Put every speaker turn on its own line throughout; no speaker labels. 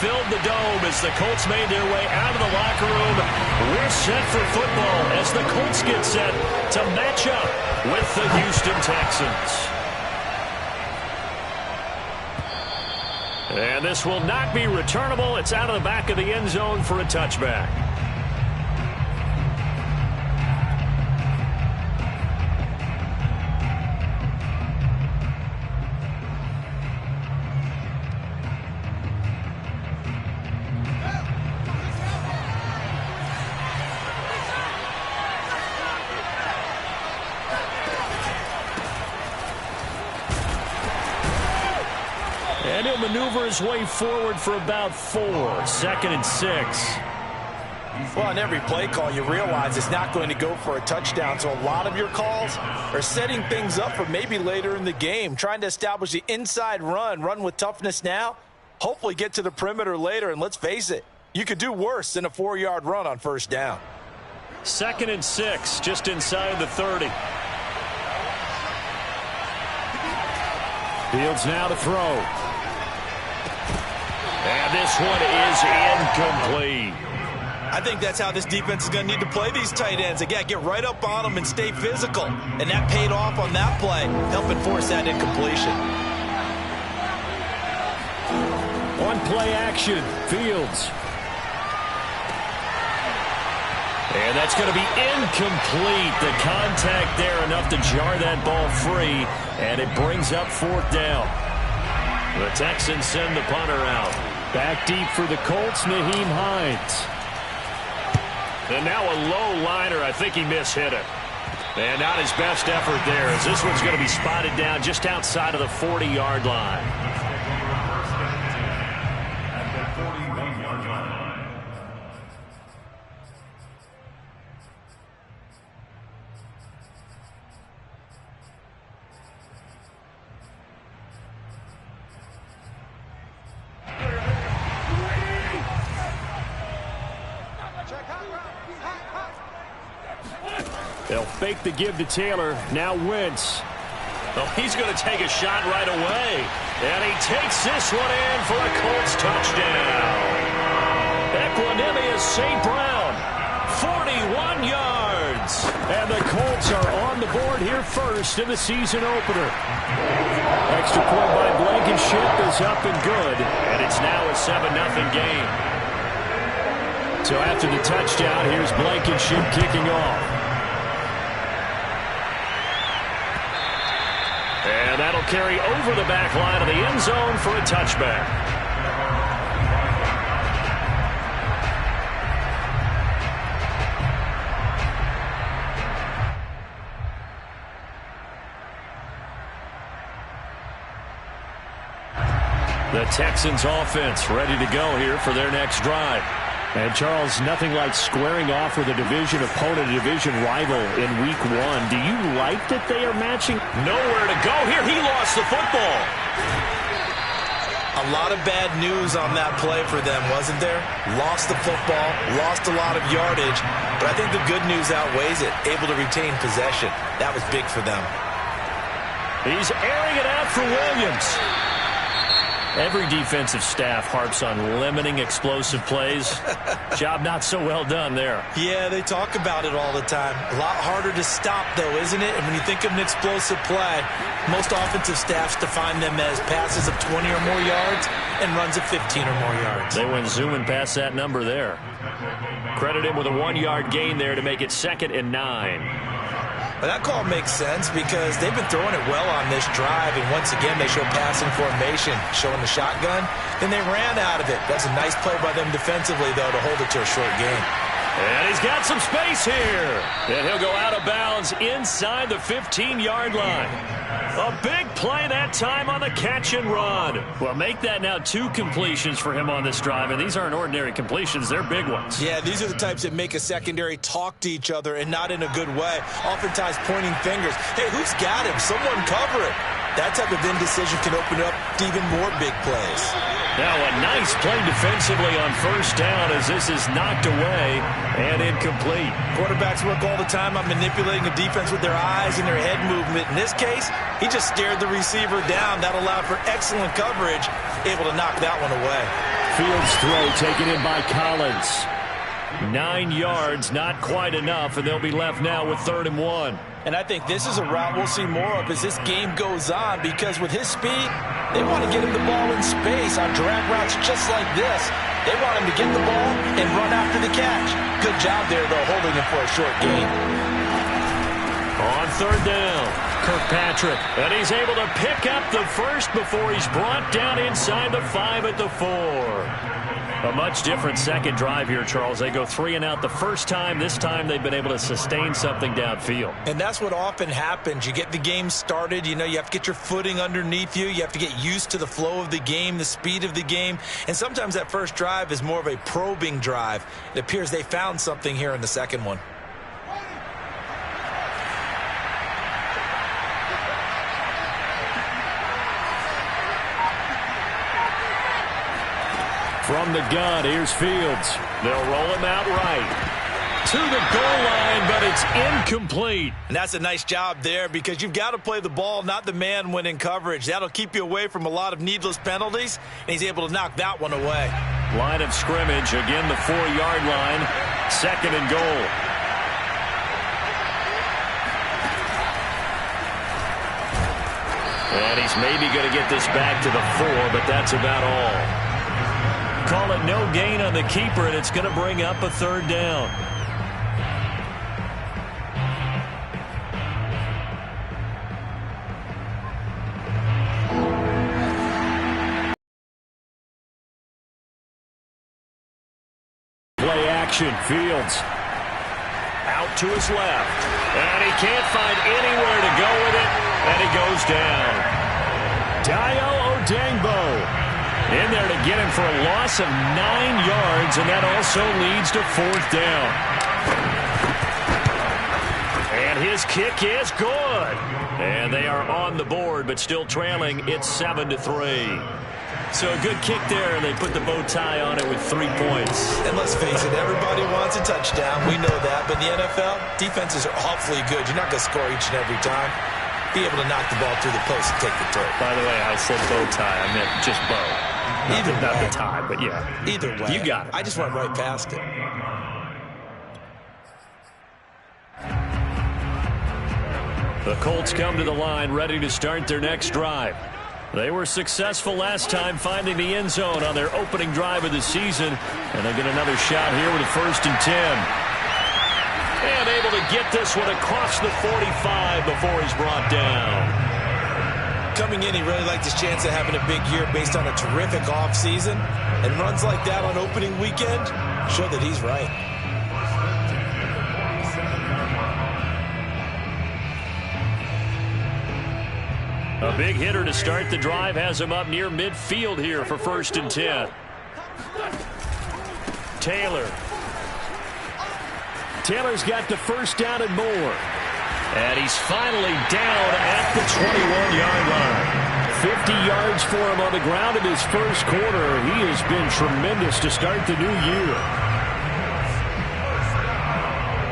filled the dome as the Colts made their way out of the locker room. We're set for football as the Colts get set to match up with the Houston Texans. And this will not be returnable. It's out of the back of the end zone for a touchback. And he'll maneuver his way forward for about 4. 2nd and 6.
Well, on every play call, you realize it's not going to go for a touchdown. So a lot of your calls are setting things up for maybe later in the game, trying to establish the inside run with toughness now, hopefully get to the perimeter later. And let's face it, you could do worse than a 4-yard run on first down.
2nd and 6, just inside the 30. Fields now to throw. And this one is incomplete.
I think that's how this defense is going to need to play these tight ends. Again, get right up on them and stay physical. And that paid off on that play, helping force that incompletion.
On play action, Fields. And that's going to be incomplete. The contact there enough to jar that ball free. And it brings up 4th down. The Texans send the punter out. Back deep for the Colts, Nyheim Hines. And now a low liner. I think he mishit it. And not his best effort there, as this one's going to be spotted down just outside of the 40-yard line. They'll fake the give to Taylor. Now Wentz. Oh, he's going to take a shot right away. And he takes this one in for a Colts touchdown. Equanimeous St. Brown, 41 yards. And the Colts are on the board here first in the season opener. Extra point by Blankenship is up and good. And it's now a 7-0 game. So after the touchdown, here's Blankenship kicking off. And that'll carry over the back line of the end zone for a touchback. The Texans offense ready to go here for their next drive. And, Charles, nothing like squaring off with a division opponent, a division rival in Week 1. Do you like that they are matching? Nowhere to go here. He lost the football.
A lot of bad news on that play for them, wasn't there? Lost the football, lost a lot of yardage, but I think the good news outweighs it. Able to retain possession. That was big for them.
He's airing it out for Williams. Every defensive staff harps on limiting explosive plays. Job not so well done there.
Yeah, they talk about it all the time. A lot harder to stop, though, isn't it? And when you think of an explosive play, most offensive staffs define them as passes of 20 or more yards and runs of 15 or more yards.
They went zooming past that number there. Credit him with a 1-yard gain there to make it 2nd and 9.
But that call makes sense because they've been throwing it well on this drive, and once again they show passing formation, showing the shotgun. Then they ran out of it. That's a nice play by them defensively, though, to hold it to a short game.
And he's got some space here. And he'll go out of bounds inside the 15-yard line. A big play that time on the catch and run. Well, make that now 2 completions for him on this drive, and these aren't ordinary completions. They're big ones.
Yeah, these are the types that make a secondary talk to each other and not in a good way. Oftentimes pointing fingers. Hey, who's got him? Someone cover it. That type of indecision can open up to even more big plays.
Now a nice play defensively on first down as this is knocked away and incomplete.
Quarterbacks work all the time on manipulating a defense with their eyes and their head movement. In this case, he just stared the receiver down. That allowed for excellent coverage, able to knock that one away.
Fields throw taken in by Collins. 9 yards, not quite enough, and they'll be left now with 3rd and 1.
And I think this is a route we'll see more of as this game goes on, because with his speed, they want to get him the ball in space on drag routes just like this. They want him to get the ball and run after the catch. Good job there, though, holding him for a short gain.
On 3rd down, Kirkpatrick, and he's able to pick up the first before he's brought down inside the 5 at the 4. A much different second drive here, Charles. They go 3 and out the first time. This time they've been able to sustain something downfield.
And that's what often happens. You get the game started. You know, you have to get your footing underneath you. You have to get used to the flow of the game, the speed of the game. And sometimes that first drive is more of a probing drive. It appears they found something here in the second one.
From the gun, here's Fields. They'll roll him out right to the goal line, but it's incomplete.
And that's a nice job there, because you've got to play the ball, not the man when in coverage. That'll keep you away from a lot of needless penalties, and he's able to knock that one away.
Line of scrimmage, again the 4-yard line, 2nd and goal. And he's maybe going to get this back to the 4, but that's about all. Call it no gain on the keeper, and it's going to bring up a 3rd down. Play action, Fields. Out to his left. And he can't find anywhere to go with it, and he goes down. Dayo Odeyingbo in there to get him for a loss of 9 yards, and that also leads to 4th down. And his kick is good. And they are on the board, but still trailing. It's 7-3. So a good kick there, and they put the bow tie on it with 3 points.
And let's face it, everybody wants a touchdown. We know that. But in the NFL, defenses are awfully good. You're not going to score each and every time. Be able to knock the ball through the post and take the throw.
By the way, I said bow tie. I meant just bow. Not the tie, but yeah.
Either way.
You got it.
I just went right past it.
The Colts come to the line ready to start their next drive. They were successful last time finding the end zone on their opening drive of the season, and they get another shot here with a 1st and 10. And able to get this one across the 45 before he's brought down.
Coming in, he really liked his chance of having a big year based on a terrific offseason. And runs like that on opening weekend show that he's right.
A big hitter to start the drive has him up near midfield here for 1st and 10. Taylor's got the 1st down and more. And he's finally down at the 21-yard line. 50 yards for him on the ground in his first quarter. He has been tremendous to start the new year.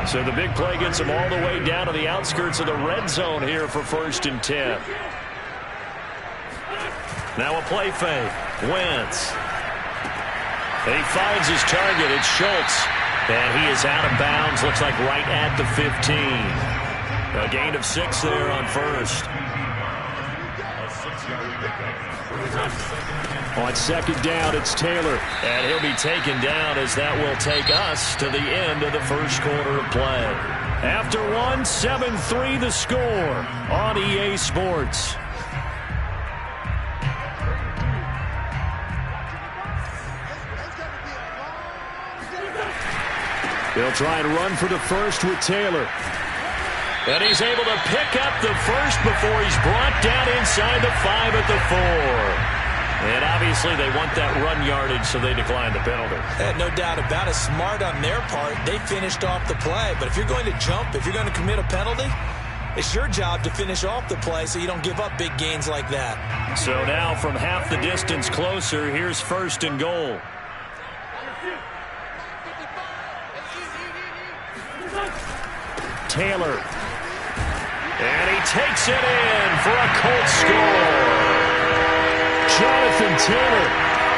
So the big play gets him all the way down to the outskirts of the red zone here for 1st and 10. Now a play fake. Wentz. And he finds his target. It's Schultz. And he is out of bounds. Looks like right at the 15. A gain of 6 there on 1st. On 2nd down, it's Taylor. And he'll be taken down as that will take us to the end of the first quarter of play. After 1, 7-3 the score on EA Sports. They'll try and run for the 1st with Taylor. And he's able to pick up the 1st before he's brought down inside the 5 at the 4. And obviously they want that run yardage, so they decline the penalty.
No doubt about it. Smart on their part. They finished off the play. But if you're going to jump, if you're going to commit a penalty, it's your job to finish off the play so you don't give up big gains like that. So
now from half the distance closer, here's 1st and goal. Taylor. And he takes it in for a Colts score. Jonathan Taylor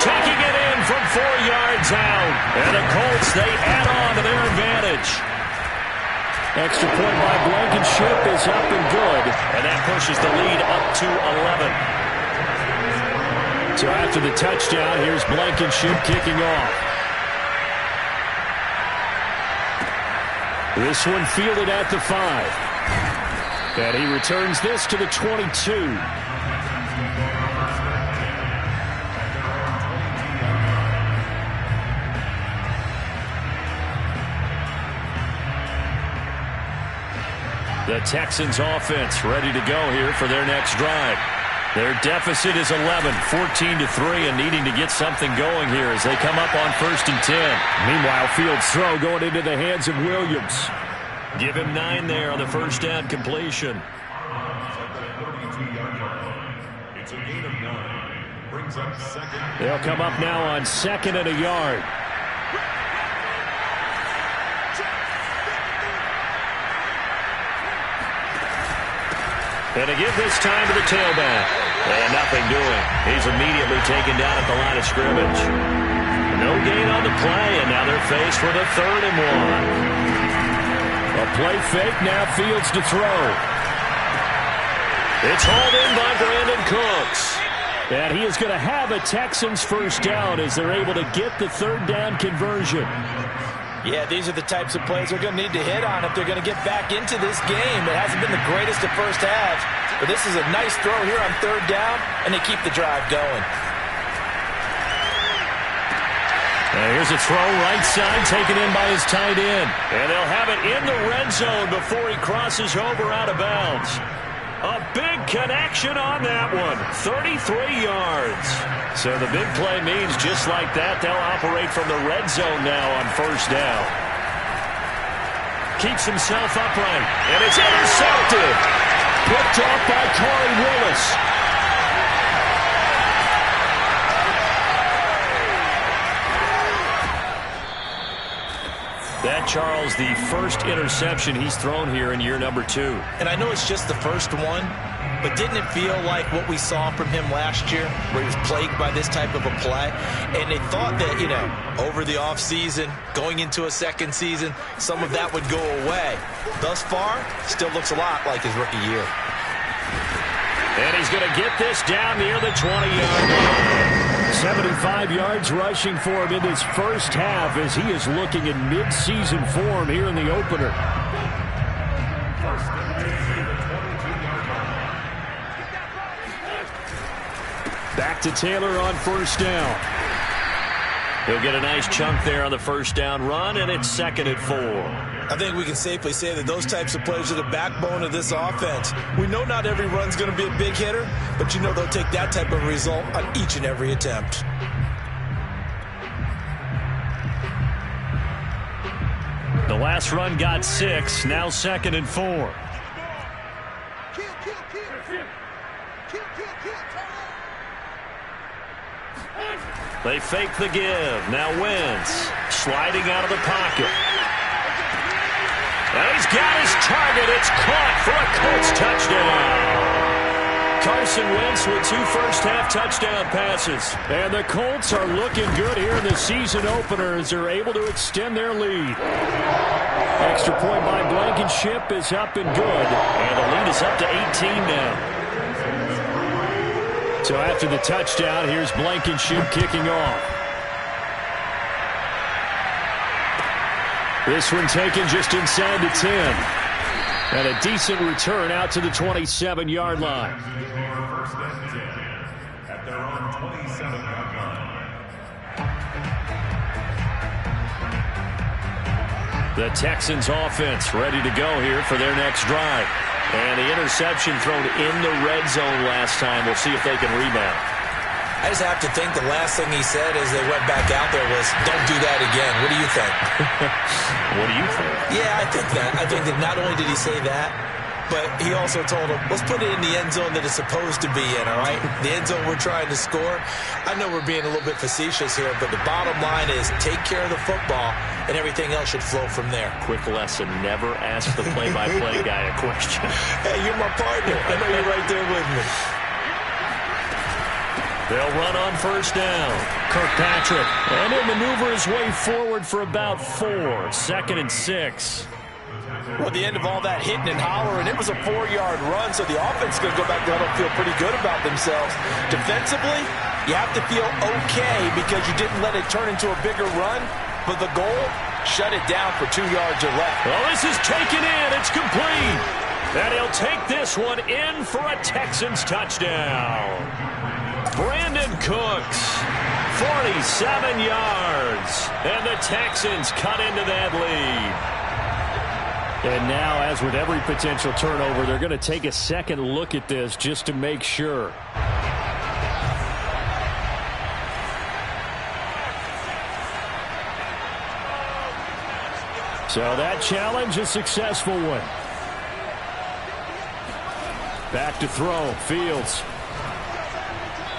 taking it in from 4 yards out. And the Colts, they add on to their advantage.
Extra point by Blankenship is up and good.
And that pushes the lead up to 11.
So after the touchdown, here's Blankenship kicking off. This one fielded at the 5. And he returns this to the 22.
The Texans offense ready to go here for their next drive. Their deficit is 11, 14-3, and needing to get something going here as they come up on 1st and 10.
Meanwhile, Fields' throw going into the hands of Williams.
Give him 9 there on the first down completion.
It's a gain of 9. Brings up 2nd.
They'll come up now on 2nd and a yard.
And to give this time to the tailback. And nothing doing. He's immediately taken down at the line of scrimmage. No gain on the play, and now they're faced with a 3rd and 1.
A play fake, now Fields to throw.
It's hauled in by Brandon Cooks.
And he is going to have a Texans first down as they're able to get the 3rd down conversion.
Yeah, these are the types of plays they're going to need to hit on if they're going to get back into this game. It hasn't been the greatest of first halves, but this is a nice throw here on 3rd down, and they keep the drive going.
And here's a throw right side taken in by his tight end. And they'll have it in the red zone before he crosses over out of bounds. A big connection on that one. 33 yards. So the big play means just like that, they'll operate from the red zone now on 1st down. Keeps himself upright. And it's intercepted.
Picked off by Corey Willis.
That, Charles, the first interception he's thrown here in year number 2.
And I know it's just the first one, but didn't it feel like what we saw from him last year, where he was plagued by this type of a play? And they thought that, you know, over the offseason, going into a second season, some of that would go away. Thus far, still looks a lot like his rookie year.
And he's going to get this down near the 20-yard line.
75 yards rushing for him in his first half as he is looking in mid-season form here in the opener. Back to Taylor on 1st down.
He'll get a nice chunk there on the 1st down run, and it's 2nd and 4.
I think we can safely say that those types of plays are the backbone of this offense. We know not every run's going to be a big hitter, but you know they'll take that type of result on each and every attempt.
The last run got 6, now 2nd and 4. They fake the give. Now Wentz sliding out of the pocket. And he's got his target. It's caught for a Colts touchdown. Carson Wentz with 2 first-half touchdown passes.
And the Colts are looking good here in the season opener as they're able to extend their lead. Extra point by Blankenship is up and good.
And the lead is up to 18 now.
So after the touchdown, here's Blankenship kicking off. This one taken just inside the 10. And a decent return out to the 27-yard line.
First and 10 at their own 27-yard line.
The Texans offense ready to go here for their next drive. And the interception thrown in the red zone last time. We'll see if they can rebound.
I just have to think the last thing he said as they went back out there was, don't do that again. What do you think?
What do you think?
Yeah, I think that. I think that not only did he say that, but he also told him, let's put it in the end zone that it's supposed to be in, all right? The end zone we're trying to score. I know we're being a little bit facetious here, but the bottom line is take care of the football, and everything else should flow from there.
Quick lesson, never ask the play-by-play guy a question.
Hey, you're my partner. I know you're right there with me.
They'll run on first down. Kirkpatrick, and he'll maneuver his way forward for about 4. 2nd and 6.
Well, at the end of all that hitting and hollering, it was a 4-yard run, so the offense is going to go back there and feel pretty good about themselves. Defensively, you have to feel okay because you didn't let it turn into a bigger run, but the goal, shut it down for 2 yards or less.
Well, this is taken in. It's complete. And he'll take this one in for a Texans touchdown. Brandon Cooks, 47 yards. And the Texans cut into that lead. And now, as with every potential turnover, they're going to take a second look at this just to make sure. So that challenge, a successful one. Back to throw, Fields.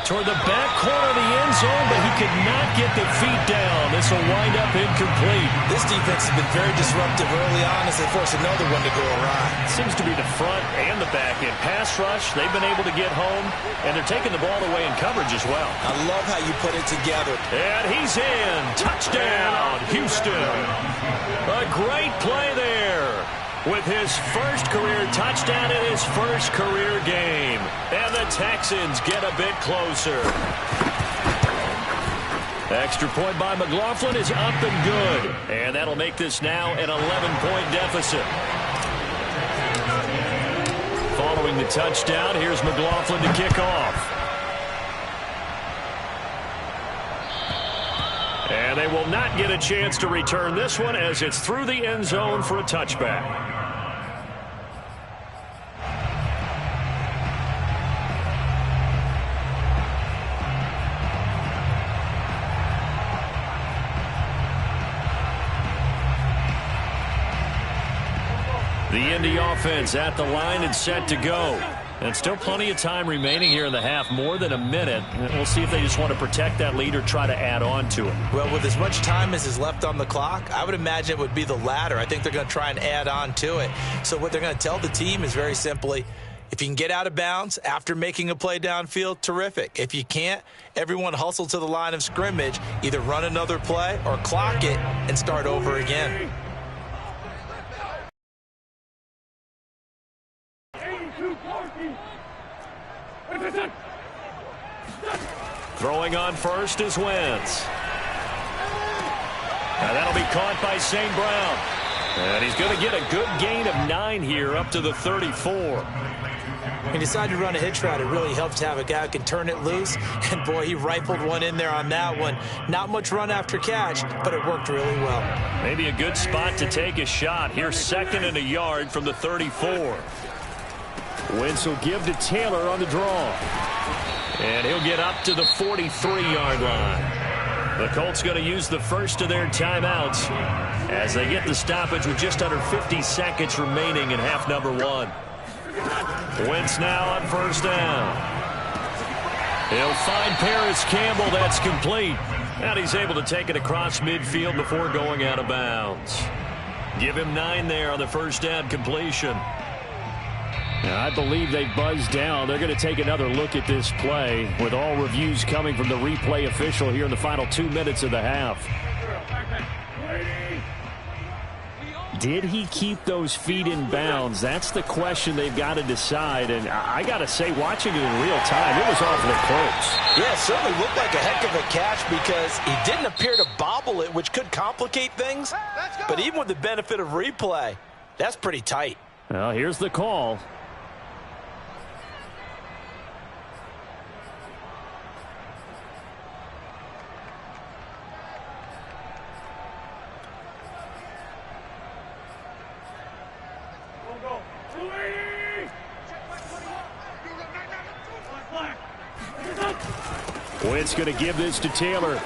Toward the back corner of the end zone, but he could not get the feet down. This will wind up incomplete.
This defense has been very disruptive early on as they force another one to go awry.
Seems to be the front and the back end. Pass rush, they've been able to get home, and they're taking the ball away in coverage as well.
I love how you put it together.
And he's in. Touchdown, Houston. A great play there. With his first career touchdown in his first career game. And the Texans get a bit closer. Extra point by McLaughlin is up and good. And that'll make this now an 11-point deficit. Following the touchdown, here's McLaughlin to kick off. And they will not get a chance to return this one as it's through the end zone for a touchback. The Indy offense at the line and set to go. And still plenty of time remaining here in the half, more than a minute. We'll see if they just want to protect that lead or try to add on to it.
Well, with as much time as is left on the clock, I would imagine it would be the latter. I think they're going to try and add on to it. So what they're going to tell the team is very simply, if you can get out of bounds after making a play downfield, terrific. If you can't, everyone hustle to the line of scrimmage, either run another play or clock it and start over again.
Throwing on first is Wentz. Now that'll be caught by St. Brown. And he's going to get a good gain of 9 here up to the 34.
He decided to run a hitch route. It really helps to have a guy who can turn it loose. And, boy, he rifled one in there on that one. Not much run after catch, but it worked really well.
Maybe a good spot to take a shot. Here's 2nd and a yard from the 34. Wentz will give to Taylor on the draw. And he'll get up to the 43-yard line. The Colts going to use the first of their timeouts as they get the stoppage with just under 50 seconds remaining in half number 1. Wentz now on first down. He'll find Paris Campbell. That's complete. And he's able to take it across midfield before going out of bounds. Give him 9 there on the first down completion. Now, I believe they buzzed down. They're going to take another look at this play with all reviews coming from the replay official here in the final 2 minutes of the half. Did he keep those feet in bounds? That's the question they've got to decide. And I got to say, watching it in real time, it was awfully close.
Yeah, it certainly looked like a heck of a catch because he didn't appear to bobble it, which could complicate things. But even with the benefit of replay, that's pretty tight.
Well, here's the call. Wentz going to give this to Taylor.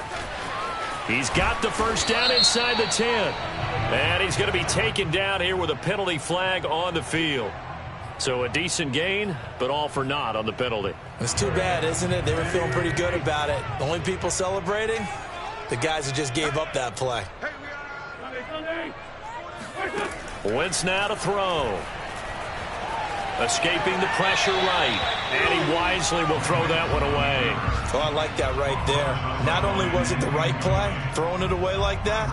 He's got the first down inside the 10. And he's going to be taken down here with a penalty flag on the field. So a decent gain, but all for naught on the penalty.
It's too bad, isn't it? They were feeling pretty good about it. The only people celebrating, the guys who just gave up that play.
Wentz now to throw. Escaping the pressure right. And he wisely will throw that one away.
Oh, I like that right there. Not only was it the right play, throwing it away like that,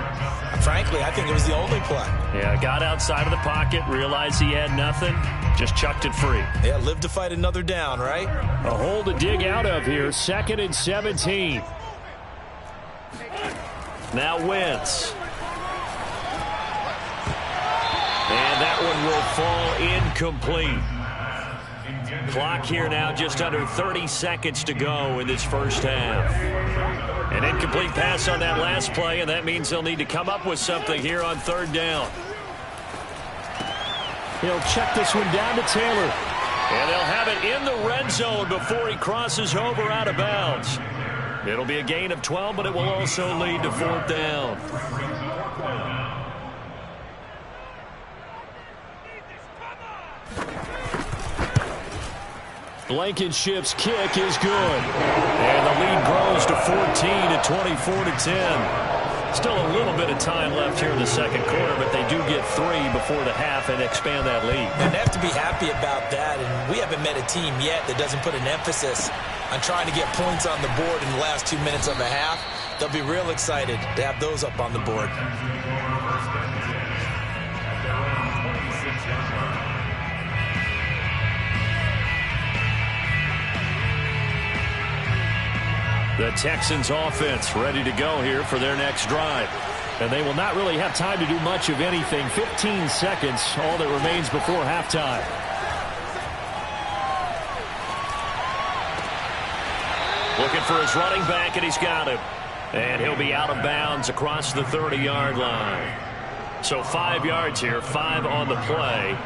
frankly, I think it was the only play.
Yeah, got outside of the pocket, realized he had nothing, just chucked it free.
Yeah, live to fight another down, right?
A hole to dig out of here, 2nd and 17. Now Wentz. And that one will fall incomplete. Clock here now just under 30 seconds to go in this first half. An incomplete pass on that last play, and that means they'll need to come up with something here on 3rd down. He'll check this one down to Taylor. And they'll have it in the red zone before he crosses over out of bounds. It'll be a gain of 12, but it will also lead to 4th down. Blankenship's kick is good. And the lead grows to 14 at 24-10. Still a little bit of time left here in the 2nd quarter, but they do get 3 before the half and expand that lead.
And they have to be happy about that, and we haven't met a team yet that doesn't put an emphasis on trying to get points on the board in the last 2 minutes of a half. They'll be real excited to have those up on the board.
The Texans offense ready to go here for their next drive. And they will not really have time to do much of anything. 15 seconds, all that remains before halftime. Looking for his running back, and he's got him. And he'll be out of bounds across the 30-yard line. So 5 yards here, 5 on the play.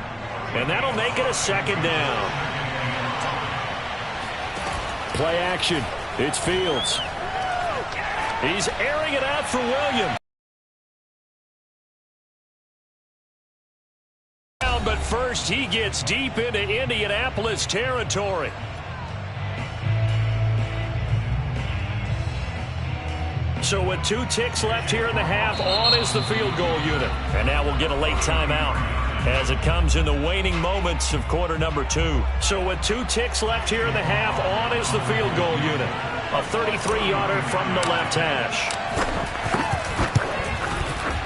And that'll make it a 2nd down. Play action. It's Fields. He's airing it out for Williams. But first, he gets deep into Indianapolis territory. So with 2 ticks left here in the half, on is the field goal unit. And now we'll get a late timeout as it comes in the waning moments of quarter number 2. So with 2 ticks left here in the half, on is the field goal unit. A 33-yarder from the left hash.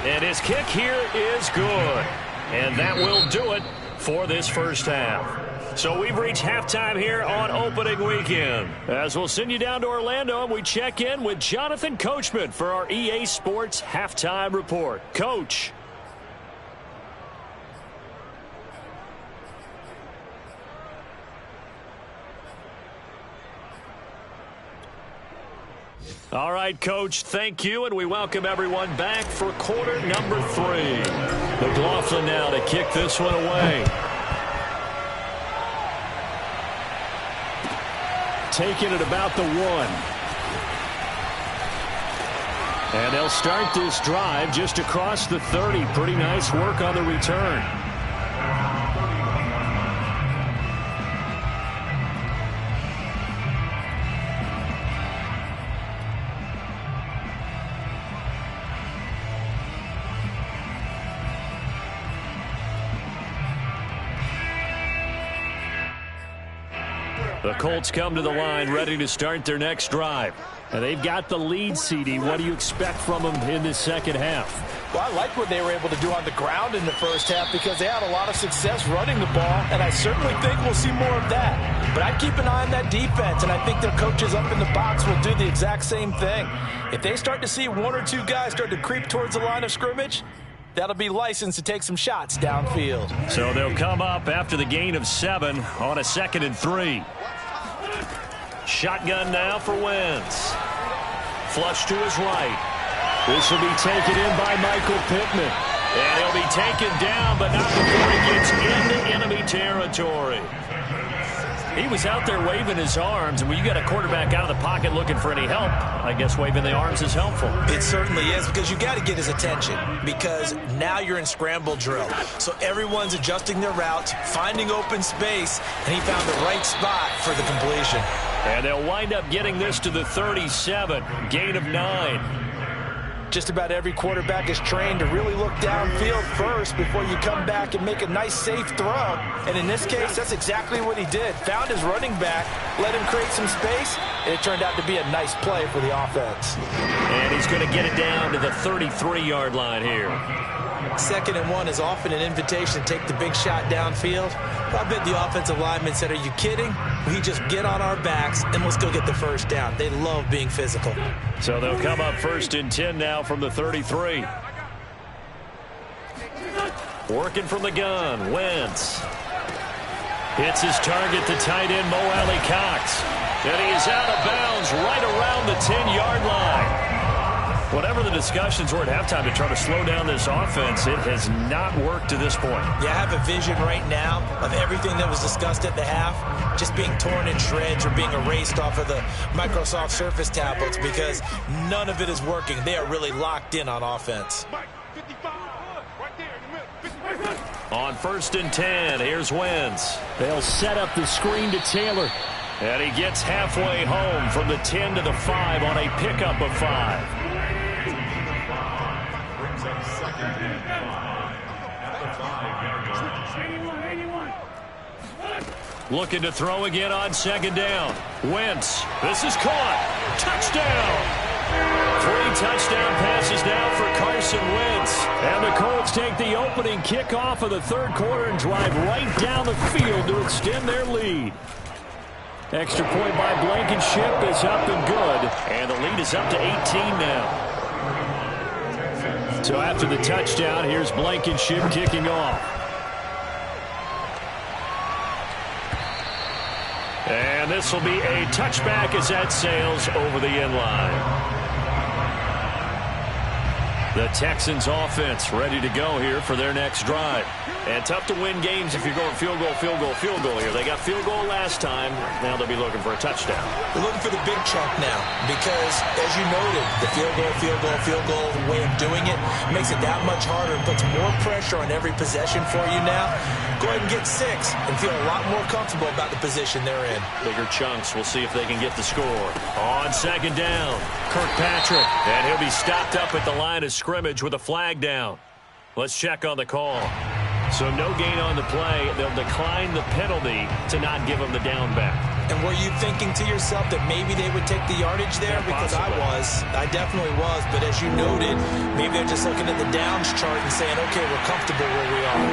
And his kick here is good. And that will do it for this first half. So we've reached halftime here on opening weekend. As we'll send you down to Orlando, and we check in with Jonathan Coachman for our EA Sports Halftime Report. Coach. All right, Coach, thank you, and we welcome everyone back for quarter number 3. McLaughlin now to kick this one away. Taking it about the 1. And they'll start this drive just across the 30. Pretty nice work on the return. The Colts come to the line ready to start their next drive. And they've got the lead, CD. What do you expect from them in this second half?
Well, I like what they were able to do on the ground in the first half because they had a lot of success running the ball, and I certainly think we'll see more of that. But I'd keep an eye on that defense, and I think their coaches up in the box will do the exact same thing. If they start to see 1 or 2 guys start to creep towards the line of scrimmage, that'll be licensed to take some shots downfield.
So they'll come up after the gain of 7 on a 2nd and 3. Shotgun now for Wentz. Flush to his right. This will be taken in by Michael Pittman. And he'll be taken down, but not before he gets into enemy territory. He was out there waving his arms, and when you got a quarterback out of the pocket looking for any help, I guess waving the arms is helpful.
It certainly is, because you got to get his attention, because now you're in scramble drill. So everyone's adjusting their routes, finding open space, and he found the right spot for the completion.
And they'll wind up getting this to the 37, gain of 9.
Just about every quarterback is trained to really look downfield first before you come back and make a nice, safe throw. And in this case, that's exactly what he did. Found his running back, let him create some space, and it turned out to be a nice play for the offense.
And he's going to get it down to the 33-yard line here.
2nd and 1 is often an invitation to take the big shot downfield. I bet the offensive lineman said, are you kidding? We just get on our backs and let's go get the first down. They love being physical.
So they'll come up 1st and 10 now from the 33. Working from the gun, Wentz. Hits his target, the tight end, Mo Alley-Cox. And he's out of bounds right around the 10-yard line. Whatever the discussions were at halftime to try to slow down this offense, it has not worked to this point.
Yeah, I have a vision right now of everything that was discussed at the half just being torn in shreds or being erased off of the Microsoft Surface tablets because none of it is working. They are really locked in on offense.
On 1st and 10, here's Wentz. They'll set up the screen to Taylor. And he gets halfway home from the 10 to the 5 on a pickup of 5. Looking to throw again on 2nd down. Wentz. This is caught. Touchdown. 3 touchdown passes now for Carson Wentz. And the Colts take the opening kickoff of the 3rd quarter and drive right down the field to extend their lead. Extra point by Blankenship is up and good. And the lead is up to 18 now. So after the touchdown, here's Blankenship kicking off. And this will be a touchback as that sails over the end line. The Texans offense ready to go here for their next drive. And tough to win games if you're going field goal, field goal, field goal here. They got field goal last time. Now they'll be looking for a touchdown.
They're looking for the big chunk now because, as you noted, the field goal way of doing it makes it that much harder and puts more pressure on every possession for you now. Go ahead and get 6 and feel a lot more comfortable about the position they're in.
Bigger chunks. We'll see if they can get the score. On 2nd down, Kirkpatrick. And he'll be stopped up at the line of scrimmage with a flag down. Let's check on the call. So no gain on the play. They'll decline the penalty to not give him the down back.
And were you thinking to yourself that maybe they would take the yardage there?
Yeah,
because
possibly.
I definitely was. But as you noted, maybe they're just looking at the downs chart and saying, okay, we're comfortable where we are.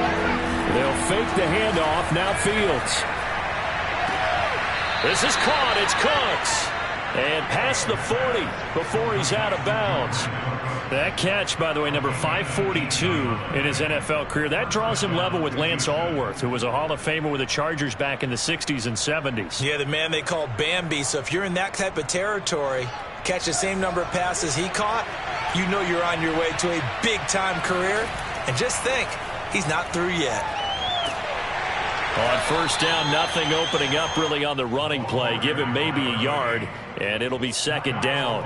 They'll fake the handoff. Now Fields. This is caught. It's Cooks. And past the 40 before he's out of bounds. That catch, by the way, number 542 in his NFL career. That draws him level with Lance Allworth, who was a Hall of Famer with the Chargers back in the 60s and 70s.
Yeah, the man they called Bambi. So if you're in that type of territory, catch the same number of passes he caught, you know you're on your way to a big-time career. And just think, he's not through yet.
On 1st down, nothing opening up really on the running play. Give him maybe a yard, and it'll be 2nd down.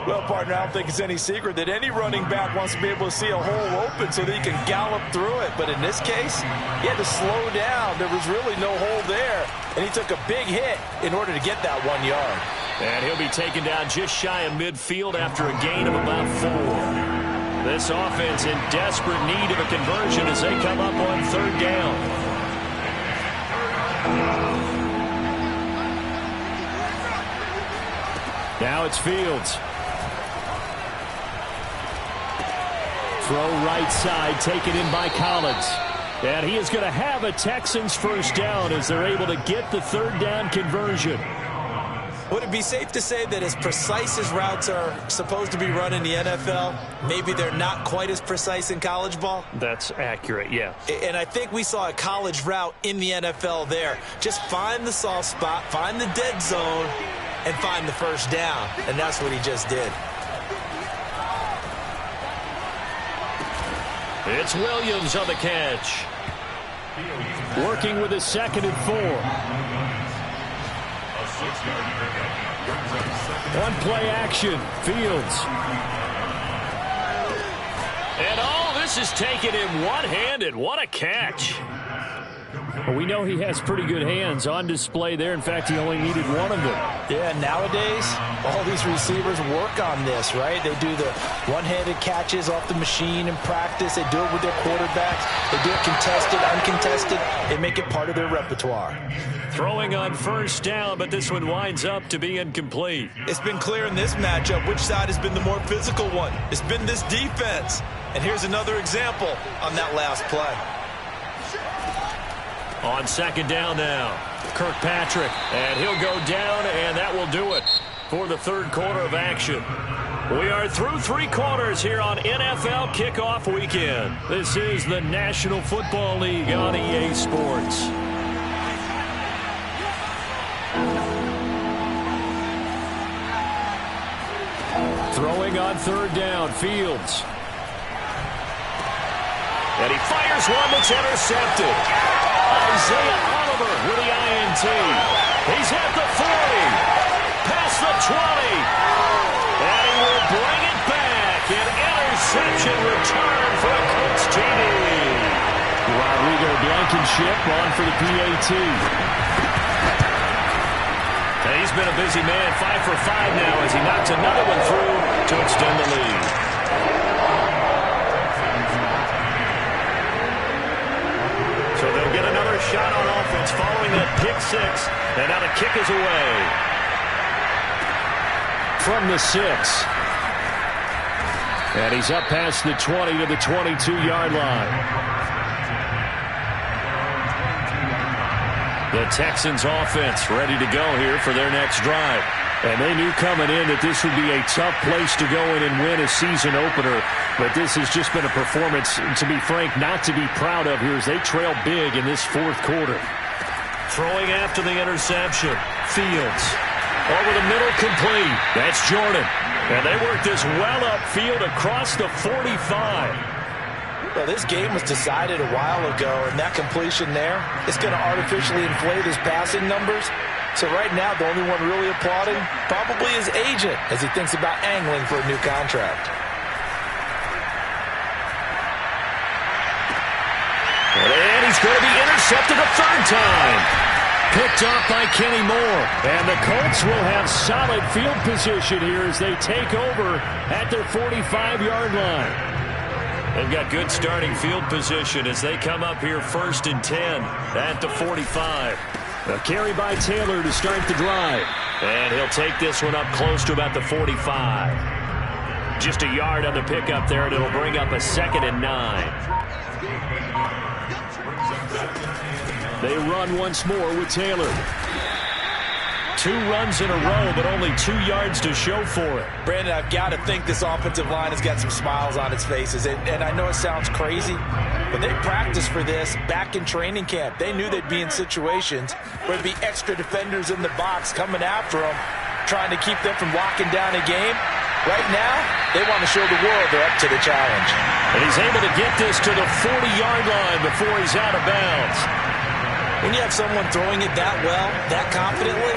Well, partner, I don't think it's any secret that any running back wants to be able to see a hole open so that he can gallop through it. But in this case, he had to slow down. There was really no hole there, and he took a big hit in order to get that 1 yard.
And he'll be taken down just shy of midfield after a gain of about 4. This offense in desperate need of a conversion as they come up on 3rd down. Now it's Fields. Throw right side, taken in by Collins. And he is going to have a Texans 1st down as they're able to get the 3rd down conversion.
Would it be safe to say that as precise as routes are supposed to be run in the NFL, maybe they're not quite as precise in college ball?
That's accurate, yeah.
And I think we saw a college route in the NFL there. Just find the soft spot, find the dead zone, and find the 1st down. And that's what he just did.
It's Williams on the catch. Working with his 2nd and 4. One play action. Fields. And this is taken in one-handed. What a catch. Well, we know he has pretty good hands on display there. In fact, he only needed one of them.
Yeah, nowadays, all these receivers work on this, right? They do the one-handed catches off the machine in practice. They do it with their quarterbacks. They do it contested, uncontested. They make it part of their repertoire.
Throwing on first down, but this one winds up to be incomplete.
It's been clear in this matchup which side has been the more physical one. It's been this defense. And here's another example on that last play.
On second down now, Kirkpatrick, and he'll go down, and that will do it for the third quarter of action. We are through 3 quarters here on NFL Kickoff Weekend. This is the National Football League on EA Sports. Throwing on third down, Fields. And he fires one that's intercepted. Isaiah Oliver with the INT. He's at the 40. Past the 20. And he will bring it back. An interception return for a Colts TD. Rodrigo Blankenship on for the PAT. And he's been a busy man. 5 for 5 now as he knocks another one through to extend the lead. So they'll get another shot on offense following that pick 6. And now the kick is away. From the 6. And he's up past the 20 to the 22-yard line. The Texans offense ready to go here for their next drive. And they knew coming in that this would be a tough place to go in and win a season opener. But this has just been a performance, to be frank, not to be proud of here as they trail big in this fourth quarter. Throwing after the interception. Fields. Over the middle, complete. That's Jordan. And they work this well upfield across the 45.
Well, this game was decided a while ago, and that completion there is going to artificially inflate his passing numbers. So right now, the only one really applauding probably his agent as he thinks about angling for a new contract.
And he's going to be intercepted a third time. Picked off by Kenny Moore. And the Colts will have solid field position here as they take over at their 45-yard line. They've got good starting field position as they come up here 1st and 10 at the 45. A carry by Taylor to start the drive. And he'll take this one up close to about the 45. Just a yard on the pickup there, and it'll bring up a 2nd and 9. They run once more with Taylor. 2 runs in a row, but only 2 yards to show for it.
Brandon, I've got to think this offensive line has got some smiles on its faces. And I know it sounds crazy, but they practiced for this back in training camp. They knew they'd be in situations where there'd be extra defenders in the box coming after them, trying to keep them from locking down a game. Right now, they want to show the world they're up to the challenge.
And he's able to get this to the 40-yard line before he's out of bounds.
When you have someone throwing it that well, that confidently,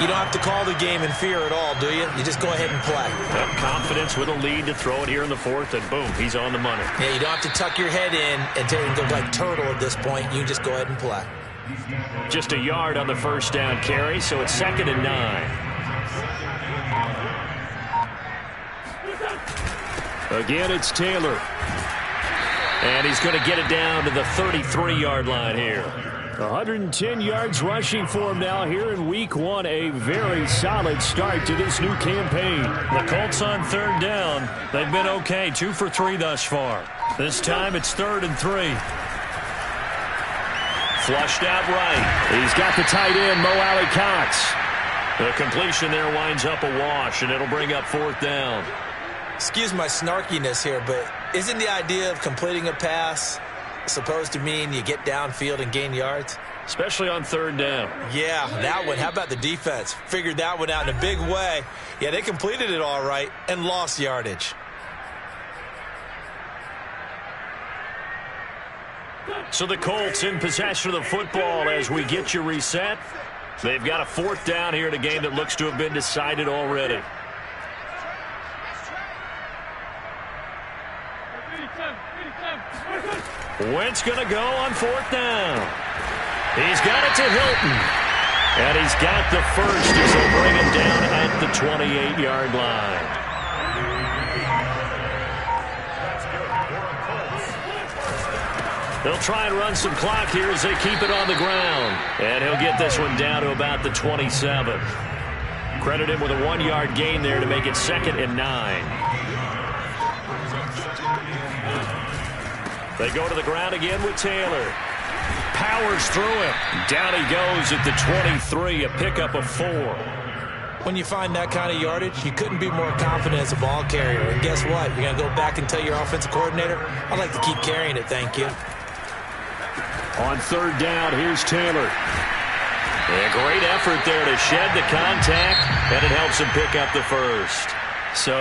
you don't have to call the game in fear at all, do you? You just go ahead and play.
Yep, confidence with a lead to throw it here in the 4th, and boom, he's on the money.
Yeah, you don't have to tuck your head in and look like turtle at this point. You just go ahead and play.
Just a yard on the first down carry, so it's 2nd and 9. Again, it's Taylor. And he's going to get it down to the 33-yard line here. 110 yards rushing for him now here in Week 1. A very solid start to this new campaign. The Colts on 3rd down. They've been okay, 2 for 3 thus far. This time it's 3rd and 3. Flushed out right. He's got the tight end, Mo Alley-Cox. The completion there winds up a wash, and it'll bring up 4th down.
Excuse my snarkiness here, but isn't the idea of completing a pass supposed to mean you get downfield and gain yards?
Especially on 3rd down.
Yeah, that one. How about the defense? Figured that one out in a big way. Yeah, they completed it all right and lost yardage.
So the Colts in possession of the football as we get you reset. They've got a 4th down here in a game that looks to have been decided already. Wentz going to go on 4th down. He's got it to Hilton. And he's got the first as they'll bring him down at the 28-yard line. They'll try and run some clock here as they keep it on the ground. And he'll get this one down to about the 27. Credit him with a 1-yard gain there to make it 2nd and 9. They go to the ground again with Taylor. Powers through it. Down he goes at the 23, a pickup of 4.
When you find that kind of yardage, you couldn't be more confident as a ball carrier. And guess what? You're going to go back and tell your offensive coordinator, I'd like to keep carrying it, thank you.
On 3rd down, here's Taylor. A great effort there to shed the contact, and it helps him pick up the first. So